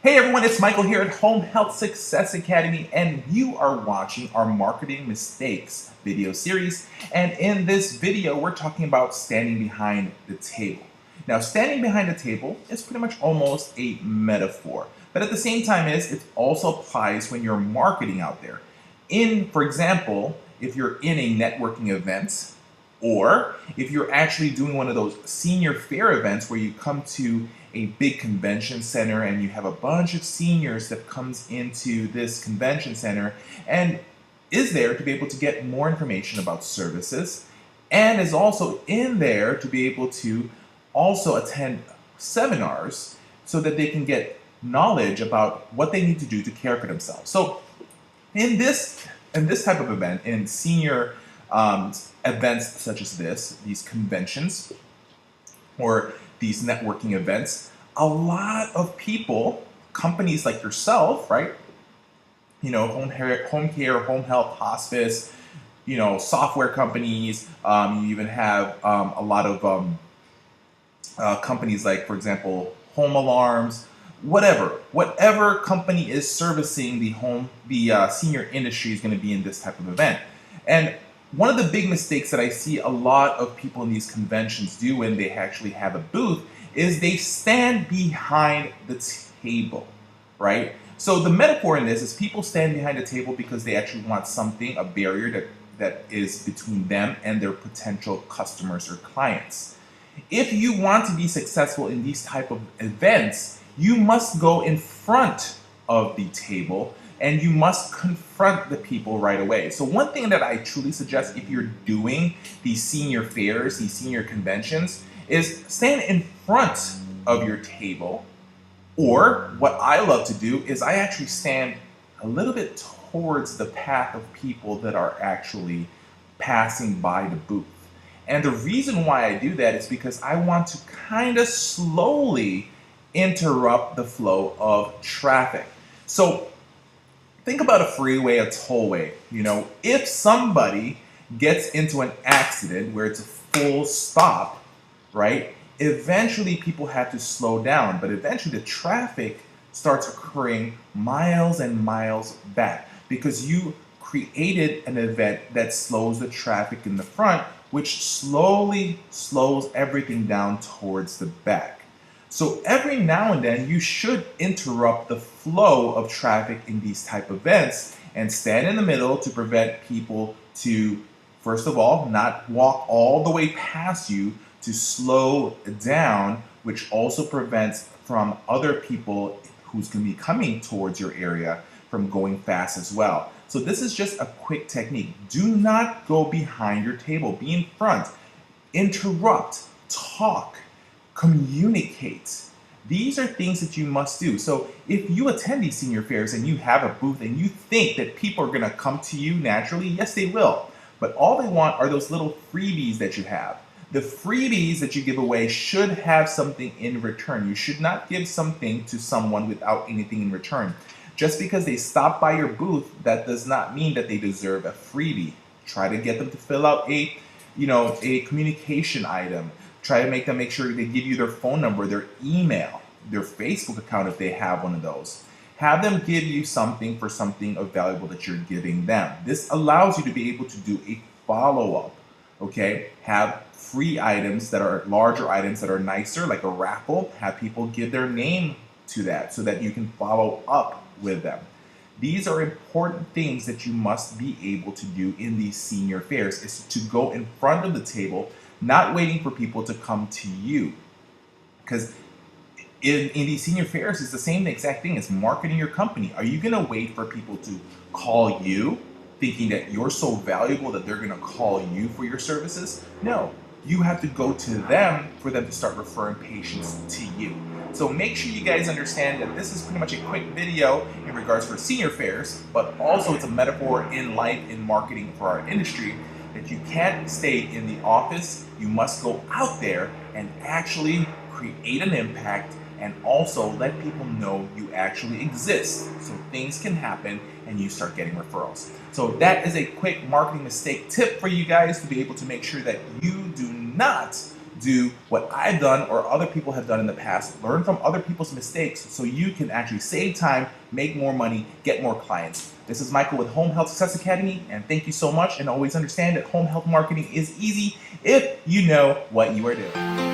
Hey everyone, it's Michael here at Home Health Success Academy, and you are watching our Marketing Mistakes video series. And in this video, we're talking about standing behind the table. Now, standing behind the table is pretty much almost a metaphor, but at the same time, it also applies when you're marketing out there. For example, if you're in a networking event, or if you're actually doing one of those senior fair events where you come to a big convention center and you have a bunch of seniors that comes into this convention center and is there to be able to get more information about services and is also in there to be able to also attend seminars so that they can get knowledge about what they need to do to care for themselves. So in this type of event, in senior events such as these conventions or these networking events, a lot of people, companies like yourself, right? Home care, home health, hospice, software companies. You even have a lot of companies like, for example, home alarms, whatever company is servicing the senior industry is going to be in this type of event. And one of the big mistakes that I see a lot of people in these conventions do when they actually have a booth is they stand behind the table, right? So the metaphor in this is people stand behind the table because they actually want something, a barrier that is between them and their potential customers or clients. If you want to be successful in these type of events, you must go in front of the table and you must confront the people right away. So one thing that I truly suggest if you're doing these senior fairs, these senior conventions, is stand in front of your table. Or what I love to do is I actually stand a little bit towards the path of people that are actually passing by the booth. And the reason why I do that is because I want to kind of slowly interrupt the flow of traffic. So think about a freeway, a tollway. If somebody gets into an accident where it's a full stop, right? Eventually people have to slow down, but eventually the traffic starts occurring miles and miles back because you created an event that slows the traffic in the front, which slowly slows everything down towards the back. So every now and then you should interrupt the flow of traffic in these type of events and stand in the middle to prevent people to, first of all, not walk all the way past you, to slow down, which also prevents from other people who's going to be coming towards your area from going fast as well. So this is just a quick technique. Do not go behind your table. Be in front. Interrupt. Talk. Communicate. These are things that you must do. So if you attend these senior fairs and you have a booth and you think that people are going to come to you naturally, yes, they will. But all they want are those little freebies that you have. The freebies that you give away should have something in return. You should not give something to someone without anything in return. Just because they stop by your booth, that does not mean that they deserve a freebie. Try to get them to fill out a communication item. Try to make sure they give you their phone number, their email, their Facebook account if they have one of those. Have them give you something for something of valuable that you're giving them. This allows you to be able to do a follow-up. Okay, have free items that are larger items that are nicer, like a raffle. Have people give their name to that so that you can follow up with them. These are important things that you must be able to do in these senior fairs, is to go in front of the table, not waiting for people to come to you. Because in these senior fairs, it's the same exact thing as marketing your company. Are you going to wait for people to call you, thinking that you're so valuable that they're going to call you for your services? No, you have to go to them for them to start referring patients to you. So make sure you guys understand that this is pretty much a quick video in regards for senior fairs, but also it's a metaphor in life, in marketing for our industry, that you can't stay in the office. You must go out there and actually create an impact and also let people know you actually exist so things can happen and you start getting referrals. So that is a quick marketing mistake tip for you guys to be able to make sure that you do not do what I've done or other people have done in the past. Learn from other people's mistakes so you can actually save time, make more money, get more clients. This is Michael with Home Health Success Academy, and thank you so much. And always understand that home health marketing is easy if you know what you are doing.